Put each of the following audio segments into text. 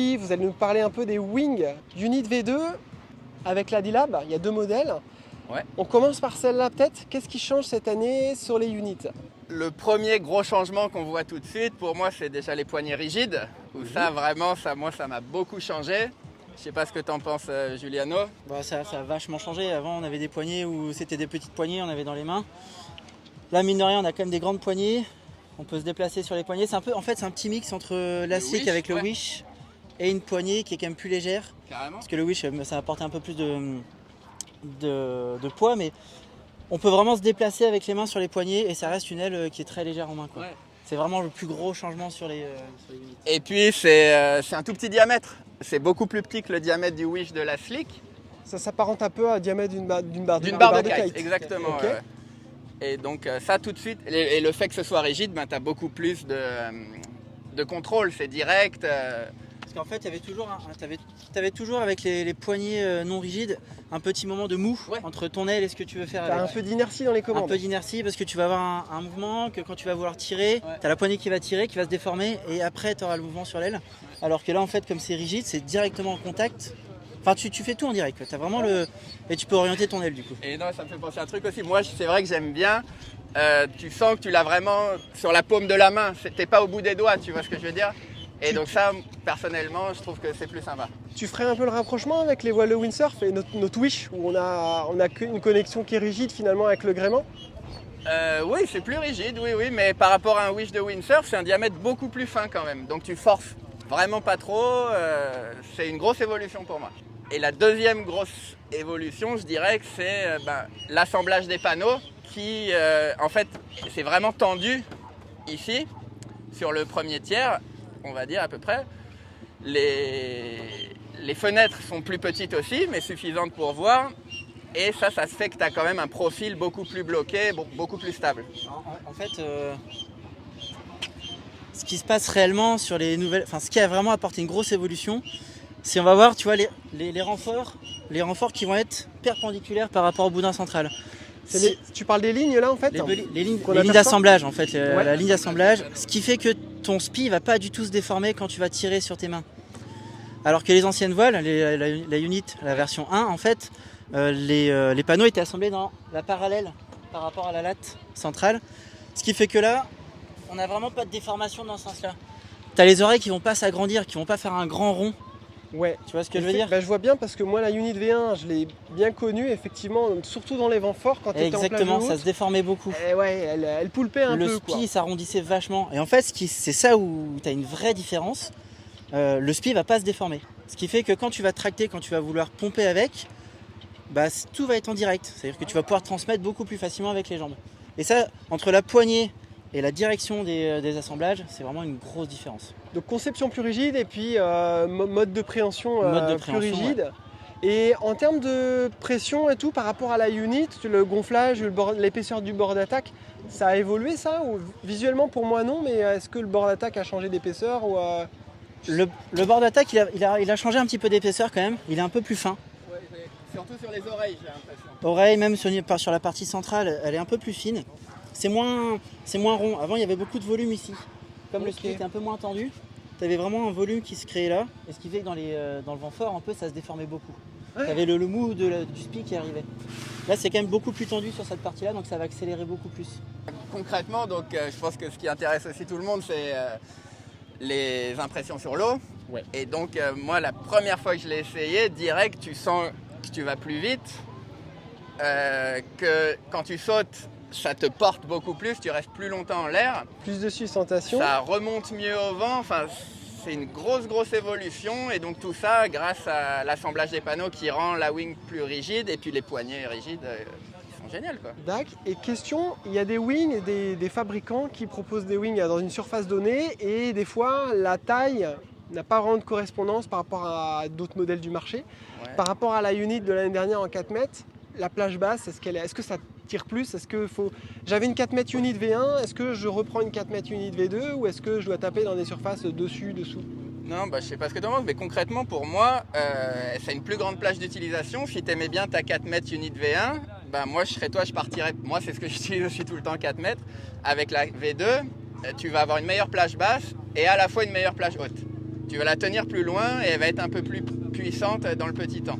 aujourd'hui, vous allez nous parler un peu des Wing Unit V2 avec la D-Lab. Il y a 2 modèles. Ouais. On commence par celle-là peut-être. Qu'est-ce qui change cette année sur les units? Le premier gros changement qu'on voit tout de suite, pour moi, c'est déjà les poignées rigides. Où ça, vraiment, moi, ça m'a beaucoup changé. Je sais pas ce que t'en penses, Giuliano. Bah, ça a vachement changé. Avant, on avait des poignées où c'était des petites poignées, on avait dans les mains. Là, mine de rien, on a quand même des grandes poignées. On peut se déplacer sur les poignées. C'est un petit mix entre la slick avec le Wish et une poignée qui est quand même plus légère. Carrément. Parce que le Wish, ça apporte un peu plus de poids, mais on peut vraiment se déplacer avec les mains sur les poignets et ça reste une aile qui est très légère en main, quoi. Ouais. C'est vraiment le plus gros changement sur les units. Et puis, c'est un tout petit diamètre. C'est beaucoup plus petit que le diamètre du Wish de la Slick. Ça s'apparente un peu à diamètre d'une barre de kite. Exactement. Ok. Ouais. Et donc ça tout de suite, et le fait que ce soit rigide, ben, tu as beaucoup plus de contrôle, c'est direct. Parce qu'en fait, t'avais toujours avec les poignées non rigides un petit moment de mou entre ton aile et ce que tu veux faire T'as avec. un peu d'inertie dans les commandes. Un peu d'inertie parce que tu vas avoir un mouvement que quand tu vas vouloir tirer, tu as la poignée qui va tirer, qui va se déformer et après tu auras le mouvement sur l'aile. Alors que là en fait comme c'est rigide, c'est directement en contact. Enfin tu fais tout en direct, tu as vraiment et tu peux orienter ton aile du coup. Et non, ça me fait penser à un truc aussi. Moi, c'est vrai que j'aime bien. Tu sens que tu l'as vraiment sur la paume de la main. T'es pas au bout des doigts, tu vois ce que je veux dire? Et donc ça, personnellement, je trouve que c'est plus sympa. Tu ferais un peu le rapprochement avec les voiles de windsurf et notre Wish où on a une connexion qui est rigide finalement avec le gréement? Oui, c'est plus rigide, oui, mais par rapport à un Wish de windsurf, c'est un diamètre beaucoup plus fin quand même. Donc tu forces vraiment pas trop, c'est une grosse évolution pour moi. Et la deuxième grosse évolution, je dirais que c'est l'assemblage des panneaux qui, en fait, c'est vraiment tendu ici, sur le premier tiers, on va dire à peu près. Les fenêtres sont plus petites aussi, mais suffisantes pour voir. Et ça se fait que tu as quand même un profil beaucoup plus bloqué, beaucoup plus stable. En fait, ce qui se passe réellement sur les nouvelles, enfin ce qui a vraiment apporté une grosse évolution, c'est on va voir, tu vois, les renforts qui vont être perpendiculaires par rapport au boudin central. Tu parles des lignes là en fait? Les lignes d'assemblage en fait, la ligne d'assemblage, ce qui fait que ton spi va pas du tout se déformer quand tu vas tirer sur tes mains. Alors que les anciennes voiles, la unit, la version 1 en fait, les panneaux étaient assemblés dans la parallèle par rapport à la latte centrale, ce qui fait que là, on n'a vraiment pas de déformation dans ce sens-là. Tu as les oreilles qui vont pas s'agrandir, qui vont pas faire un grand rond. Ouais. Tu vois ce que je veux dire? Je vois bien parce que moi la Unit V1 je l'ai bien connue effectivement, surtout dans les vents forts quand tu étais en plage de Exactement, haute. ça se déformait beaucoup. Et ouais, elle poulpait un peu. Le spi s'arrondissait vachement. Et en fait, c'est ça où tu as une vraie différence. Le spi va pas se déformer. Ce qui fait que quand tu vas tracter, quand tu vas vouloir pomper avec, tout va être en direct. C'est-à-dire que tu vas pouvoir transmettre beaucoup plus facilement avec les jambes. Et ça, entre la poignée et la direction des assemblages, c'est vraiment une grosse différence. Donc conception plus rigide et puis mode de préhension, plus rigide. Ouais. Et en termes de pression et tout par rapport à la unit, le gonflage, l'épaisseur du bord d'attaque, ça a évolué ça ou visuellement pour moi non, mais est-ce que le bord d'attaque a changé d'épaisseur ou Le bord d'attaque il a changé un petit peu d'épaisseur quand même, il est un peu plus fin. Ouais, surtout sur les oreilles j'ai l'impression. Oreille même sur la partie centrale, elle est un peu plus fine. C'est moins rond. Avant, il y avait beaucoup de volume ici. Comme le ski était un peu moins tendu, tu avais vraiment un volume qui se créait là. Et ce qui fait que dans le vent fort, un peu, ça se déformait beaucoup. Ouais. Tu avais le mou du spi qui arrivait. Là, c'est quand même beaucoup plus tendu sur cette partie-là, donc ça va accélérer beaucoup plus. Concrètement, donc, je pense que ce qui intéresse aussi tout le monde, c'est les impressions sur l'eau. Ouais. Et donc, moi, la première fois que je l'ai essayé, direct, tu sens que tu vas plus vite, que quand tu sautes, ça te porte beaucoup plus, tu restes plus longtemps en l'air. Plus de sustentation. Ça remonte mieux au vent, enfin, c'est une grosse évolution. Et donc tout ça grâce à l'assemblage des panneaux qui rend la wing plus rigide et puis les poignées rigides qui sont géniales, quoi. D'accord. Et question, il y a des wings et des fabricants qui proposent des wings dans une surface donnée et des fois la taille n'a pas vraiment de correspondance par rapport à d'autres modèles du marché. Ouais. Par rapport à la unit de l'année dernière en 4 mètres, la plage basse, est-ce que ça tire plus? J'avais une 4 mètres unit V1, est-ce que je reprends une 4 mètres unit V2 ou est-ce que je dois taper dans des surfaces dessus, dessous? Non, je sais pas ce que tu en penses, mais concrètement pour moi, c'est une plus grande plage d'utilisation. Si tu aimais bien ta 4 mètres unit V1, moi je serais toi, je partirais. Moi c'est ce que j'utilise aussi tout le temps, 4 mètres. Avec la V2, tu vas avoir une meilleure plage basse et à la fois une meilleure plage haute. Tu vas la tenir plus loin et elle va être un peu plus puissante dans le petit temps.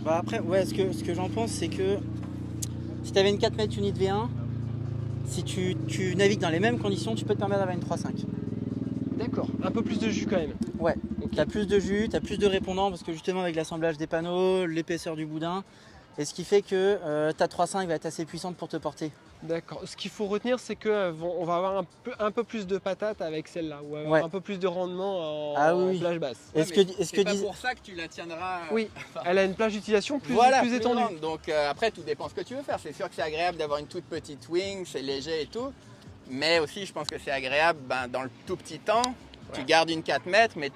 Bah après, ouais, ce que j'en pense, c'est que si tu avais une 4 mètres unit V1, si tu navigues dans les mêmes conditions, tu peux te permettre d'avoir une 3.5. D'accord, un peu plus de jus quand même. Ouais, Okay. tu as plus de jus, tu as plus de répondants parce que justement avec l'assemblage des panneaux, l'épaisseur du boudin, et ce qui fait que ta 3.5 va être assez puissante pour te porter. D'accord. Ce qu'il faut retenir, c'est qu'on va avoir un peu plus de patates avec celle-là, ou avoir un peu plus de rendement en plage basse. C'est pas pour ça que tu la tiendras. Oui, elle a une plage d'utilisation plus étendue. Grande. Donc après, tout dépend ce que tu veux faire. C'est sûr que c'est agréable d'avoir une toute petite wing, c'est léger et tout. Mais aussi, je pense que c'est agréable dans le tout petit temps. Ouais. Tu gardes une 4 mètres, mais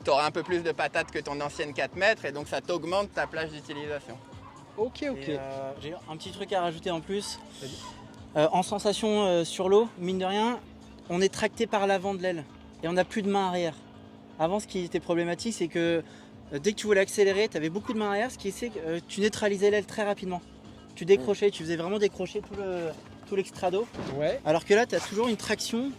tu auras un peu plus de patates que ton ancienne 4 mètres. Et donc, ça t'augmente ta plage d'utilisation. Ok. J'ai un petit truc à rajouter en plus. En sensation sur l'eau, mine de rien, on est tracté par l'avant de l'aile et on n'a plus de main arrière. Avant, ce qui était problématique, c'est que dès que tu voulais accélérer, tu avais beaucoup de main arrière, ce qui fait que tu neutralisais l'aile très rapidement. Tu décrochais, tu faisais vraiment décrocher tout l'extra d'eau. Ouais. Alors que là, tu as toujours une traction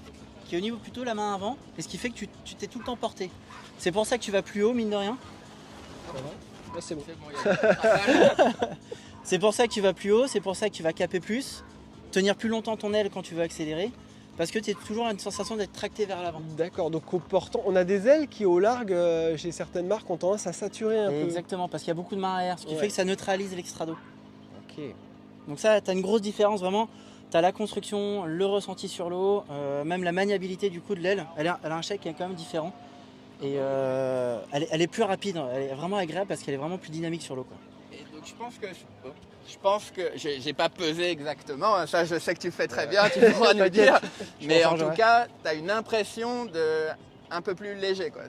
qui est au niveau plutôt la main avant, et ce qui fait que tu t'es tout le temps porté. C'est pour ça que tu vas plus haut, mine de rien. Là, c'est bon. C'est pour ça que tu vas plus haut, c'est pour ça que tu vas caper plus, tenir plus longtemps ton aile quand tu veux accélérer, parce que tu as toujours une sensation d'être tracté vers l'avant. D'accord, donc au portant, on a des ailes qui au largue, chez certaines marques, ont tendance à saturer un peu. Exactement, parce qu'il y a beaucoup de main arrière, ce qui fait que ça neutralise l'extra d'eau. Ok. Donc ça, tu as une grosse différence vraiment. Tu as la construction, le ressenti sur l'eau, même la maniabilité du coup de l'aile. Elle a un shape qui est quand même différent. Et elle est plus rapide, elle est vraiment agréable parce qu'elle est vraiment plus dynamique sur l'eau. Et donc je pense que j'ai pas pesé exactement, hein, ça je sais que tu fais très bien, tu pourras nous dire. Mais en tout cas, tu as une impression un peu plus léger, quoi.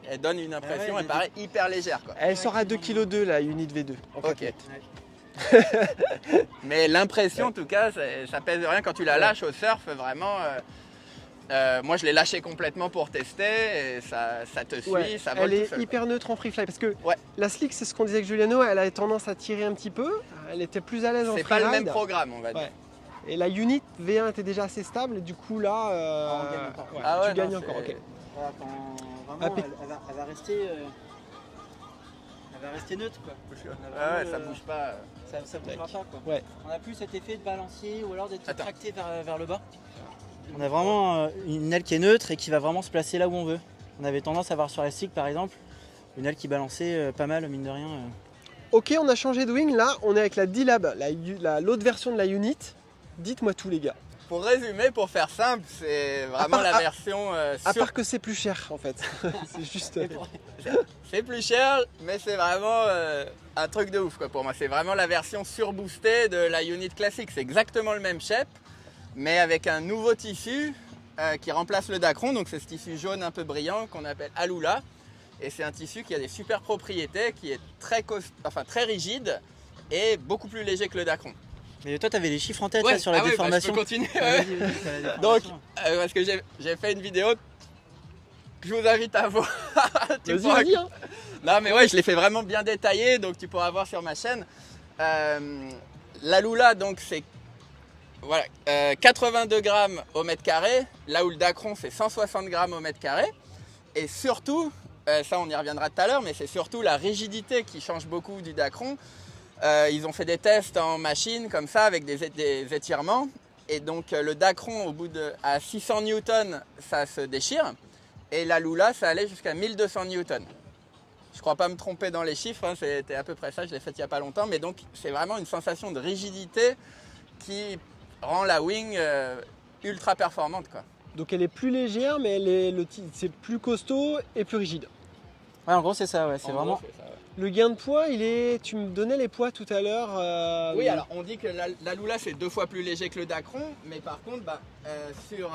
Elle donne une impression, elle paraît hyper légère, quoi. Elle sort à 2,2 kg la Unit V2. Ok. Mais l'impression en tout cas, ça pèse rien quand tu la lâches au surf, vraiment. Moi je l'ai lâché complètement pour tester et ça te suit, ça vole Elle tout seul, est hyper neutre en free fly parce que ouais. La slick, c'est ce qu'on disait avec Giuliano, elle a tendance à tirer un petit peu, elle était plus à l'aise en free ride. C'est pas le même ride. programme, on va dire. Et la Unit V1 était déjà assez stable et du coup là tu gagnes encore. Okay. Voilà, vraiment, elle va rester neutre, quoi. Ça bouge pas. Ça bougera pas, quoi. Ouais. On n'a plus cet effet de balancier ou alors d'être tracté vers le bas. On a vraiment une aile qui est neutre et qui va vraiment se placer là où on veut. On avait tendance à voir sur la stick par exemple une aile qui balançait pas mal, mine de rien. Ok, on a changé de wing, là on est avec la D-Lab, l'autre version de la Unit. Dites-moi tout les gars. Pour résumer, pour faire simple, c'est vraiment la version... À part que c'est plus cher en fait. C'est juste... C'est plus cher, mais c'est vraiment un truc de ouf, quoi, pour moi. C'est vraiment la version surboostée de la Unit classique. C'est exactement le même shape, mais avec un nouveau tissu qui remplace le Dacron. Donc c'est ce tissu jaune un peu brillant qu'on appelle Alula. Et c'est un tissu qui a des super propriétés, qui est très rigide et beaucoup plus léger que le Dacron. Mais toi, tu avais les chiffres en tête là, sur la déformation. Je peux continuer. Donc, parce que j'ai fait une vidéo que je vous invite à voir. Vas-y, hein. Non, mais ouais, je l'ai fait vraiment bien détaillé, donc tu pourras voir sur ma chaîne. L'Alula, donc, c'est 82 grammes au mètre carré, là où le Dacron, c'est 160 grammes au mètre carré. Et surtout, ça, on y reviendra tout à l'heure, mais c'est surtout la rigidité qui change beaucoup du Dacron. Ils ont fait des tests en machine comme ça avec des étirements et donc le Dacron à 600 newtons ça se déchire et la Lula ça allait jusqu'à 1200 newtons. Je crois pas me tromper dans les chiffres, hein, c'était à peu près ça, je l'ai fait il n'y a pas longtemps, mais donc c'est vraiment une sensation de rigidité qui rend la wing ultra performante, quoi. Donc elle est plus légère mais c'est plus costaud et plus rigide. Ouais, en gros c'est ça, ouais, c'est vraiment... Le gain de poids, tu me donnais les poids tout à l'heure. Oui, alors on dit que la Lula c'est 2 fois plus léger que le Dacron, mais par contre, sur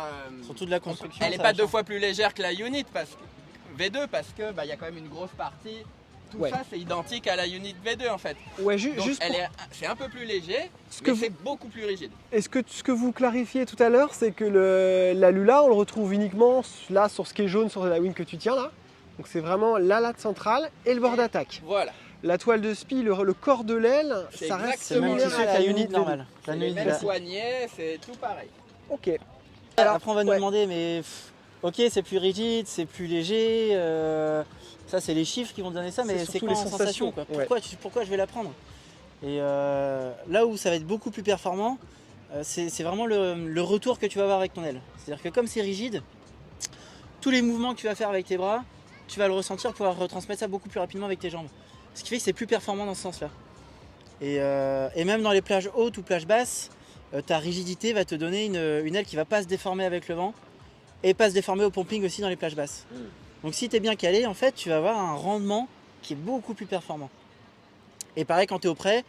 toute la construction, elle n'est pas 2 fois plus légère que la Unit V2 parce que il y a quand même une grosse partie. Tout ça c'est identique à la Unit V2 en fait. Ouais, c'est un peu plus léger, mais c'est beaucoup plus rigide. Et ce que vous clarifiez tout à l'heure, c'est que la Lula, on le retrouve uniquement là sur ce qui est jaune sur la wing que tu tiens là. Donc c'est vraiment la latte centrale et le bord d'attaque. Voilà. La toile de spi, le corps de l'aile, ça reste similaire à la Unit normale. Les mêmes poignets, c'est tout pareil. Ok. Alors, après on va nous demander, mais ok, c'est plus rigide, c'est plus léger. Ça, c'est les chiffres qui vont donner ça, mais c'est quoi en sensation quoi. Pourquoi je vais la prendre? Et là où ça va être beaucoup plus performant, c'est vraiment le retour que tu vas avoir avec ton aile. C'est-à-dire que comme c'est rigide, tous les mouvements que tu vas faire avec tes bras, tu vas le ressentir, pouvoir retransmettre ça beaucoup plus rapidement avec tes jambes. Ce qui fait que c'est plus performant dans ce sens-là. Et même dans les plages hautes ou plages basses, ta rigidité va te donner une aile qui ne va pas se déformer avec le vent et pas se déformer au pumping aussi dans les plages basses. Donc si tu es bien calé, en fait, tu vas avoir un rendement qui est beaucoup plus performant. Et pareil, quand tu es au près,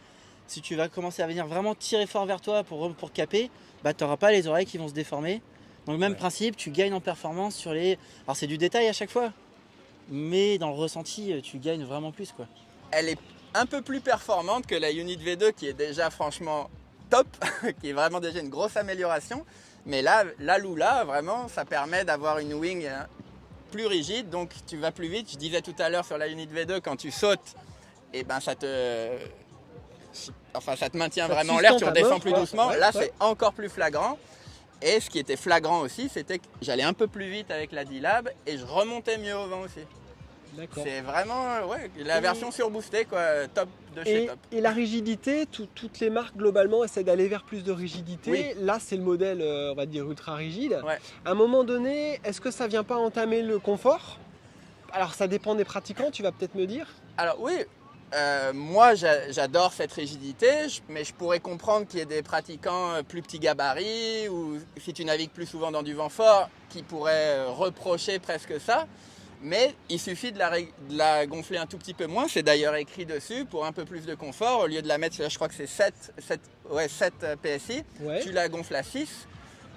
si tu vas commencer à venir vraiment tirer fort vers toi pour caper, bah, tu n'auras pas les oreilles qui vont se déformer. Donc même principe, tu gagnes en performance sur les... Alors c'est du détail à chaque fois, mais dans le ressenti, tu gagnes vraiment plus, quoi. Elle est un peu plus performante que la Unit V2 qui est déjà franchement top, qui est vraiment déjà une grosse amélioration. Mais là, la Lula, vraiment, ça permet d'avoir une wing plus rigide, donc tu vas plus vite. Je disais tout à l'heure sur la Unit V2, quand tu sautes, et ben ça te maintient vraiment l'air, tu redescends plus doucement. Là, c'est encore plus flagrant. Et ce qui était flagrant aussi, c'était que j'allais un peu plus vite avec la D-Lab et je remontais mieux au vent aussi. D'accord. C'est vraiment la version surboostée, quoi, top de chez top. Et la rigidité, toutes les marques globalement essaient d'aller vers plus de rigidité. Oui. Là, c'est le modèle, on va dire, ultra rigide. Ouais. À un moment donné, est-ce que ça vient pas entamer le confort? Alors, ça dépend des pratiquants, tu vas peut-être me dire. Alors oui, moi j'adore cette rigidité, mais je pourrais comprendre qu'il y ait des pratiquants plus petits gabarits ou si tu navigues plus souvent dans du vent fort qui pourraient reprocher presque ça. Mais il suffit de la gonfler un tout petit peu moins, c'est d'ailleurs écrit dessus, pour un peu plus de confort. Au lieu de la mettre, je crois que c'est 7 PSI, tu la gonfles à 6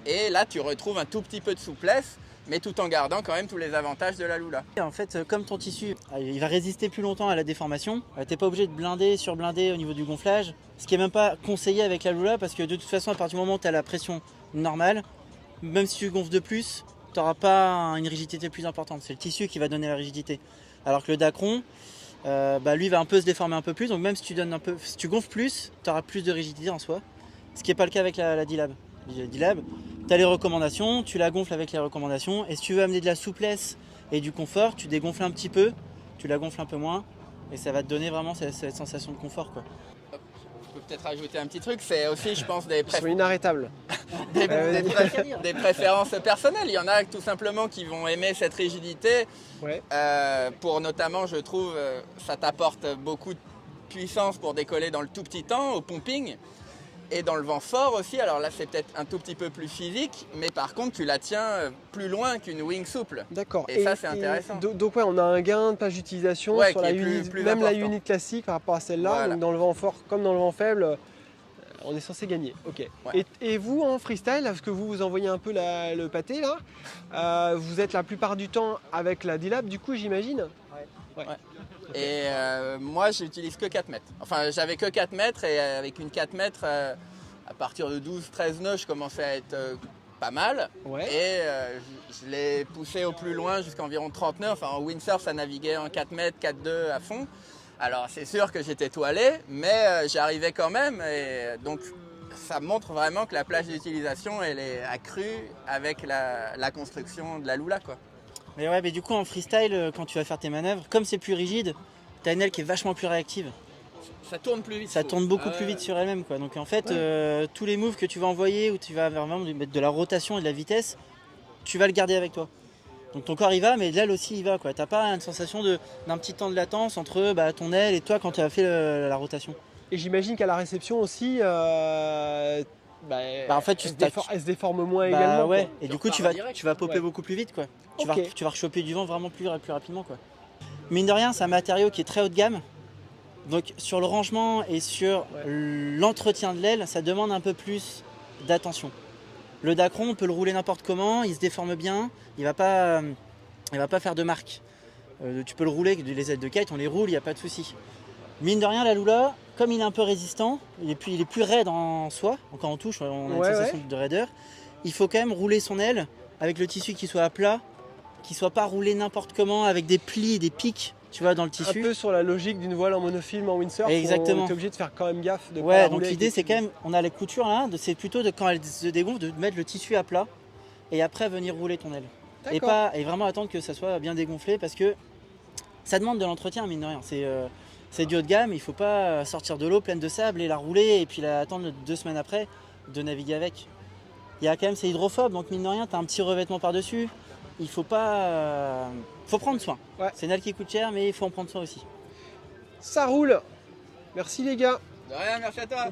et là tu retrouves un tout petit peu de souplesse, mais tout en gardant quand même tous les avantages de la Lula. En fait, comme ton tissu, il va résister plus longtemps à la déformation, tu n'es pas obligé de blinder, surblinder au niveau du gonflage, ce qui n'est même pas conseillé avec la Lula, parce que de toute façon, à partir du moment où tu as la pression normale, même si tu gonfles de plus, tu n'auras pas une rigidité plus importante. C'est le tissu qui va donner la rigidité. Alors que le Dacron, lui va un peu se déformer un peu plus, donc même si tu gonfles plus, tu auras plus de rigidité en soi, ce qui n'est pas le cas avec la D-Lab. D-Lab, tu as les recommandations, tu la gonfles avec les recommandations, et si tu veux amener de la souplesse et du confort, tu dégonfles un petit peu, tu la gonfles un peu moins, et ça va te donner vraiment cette sensation de confort, quoi. Je peux peut-être rajouter un petit truc, c'est aussi, je pense, des préférences personnelles. Il y en a tout simplement qui vont aimer cette rigidité, pour notamment, je trouve, ça t'apporte beaucoup de puissance pour décoller dans le tout petit temps, au pumping. Et dans le vent fort aussi, alors là c'est peut-être un tout petit peu plus physique, mais par contre tu la tiens plus loin qu'une wing souple. D'accord. Et ça c'est intéressant. Donc on a un gain de plage d'utilisation sur la unit, même important. La unit classique par rapport à celle-là. Voilà. Donc dans le vent fort comme dans le vent faible, on est censé gagner. Ok. Ouais. Et vous en freestyle, parce que vous envoyez un peu le pâté là, vous êtes la plupart du temps avec la D-Lab du coup j'imagine. Ouais. Et moi j'utilise que 4 mètres. Enfin j'avais que 4 mètres et avec une 4 mètres à partir de 12-13 nœuds je commençais à être pas mal. Et je l'ai poussé au plus loin jusqu'à environ 30 nœuds. Enfin en windsurf ça naviguait en 4 mètres, 4-2 à fond. Alors c'est sûr que j'étais toilé mais j'arrivais quand même et donc ça montre vraiment que la plage d'utilisation elle est accrue avec la construction de la Lula, quoi. Mais du coup en freestyle, quand tu vas faire tes manœuvres, comme c'est plus rigide, tu as une aile qui est vachement plus réactive. Ça tourne plus vite. Ça tourne beaucoup plus vite sur elle-même, quoi. Donc en fait, tous les moves que tu vas envoyer, où tu vas vraiment mettre de la rotation et de la vitesse, tu vas le garder avec toi. Donc ton corps y va, mais l'aile aussi y va, quoi. T'as pas une sensation d'un petit temps de latence entre ton aile et toi quand tu as fait la rotation. Et j'imagine qu'à la réception aussi... en fait, elle se déforme moins également. Ouais. Et du coup, tu vas popper beaucoup plus vite, quoi. Tu vas rechoper du vent vraiment plus rapidement, quoi. Mine de rien, c'est un matériau qui est très haut de gamme. Donc sur le rangement et sur l'entretien de l'aile, ça demande un peu plus d'attention. Le Dacron, on peut le rouler n'importe comment, il se déforme bien, il va pas faire de marque. Tu peux le rouler, les ailes de kite, on les roule, il n'y a pas de souci. Mine de rien, la Lula, comme il est un peu résistant, il est plus raide en soi, quand on touche, on a une sensation de raideur. Il faut quand même rouler son aile avec le tissu qui soit à plat, qui soit pas roulé n'importe comment, avec des plis et des pics, tu vois, dans le tissu. Un peu sur la logique d'une voile en monofilm en windsurf. Exactement. On est obligé de faire quand même gaffe. De pas donc l'idée c'est quand même, on a les coutures là, c'est plutôt quand elle se dégonfle, de mettre le tissu à plat et après venir rouler ton aile. D'accord. et vraiment attendre que ça soit bien dégonflé parce que ça demande de l'entretien, mine de rien. C'est du haut de gamme, il ne faut pas sortir de l'eau pleine de sable et la rouler et puis attendre 2 semaines après de naviguer avec. Il y a quand même, c'est hydrophobe, donc mine de rien, tu as un petit revêtement par-dessus. Il faut pas. Faut prendre soin. Ouais. C'est une aile qui coûte cher, mais il faut en prendre soin aussi. Ça roule. Merci les gars. De rien, merci à toi.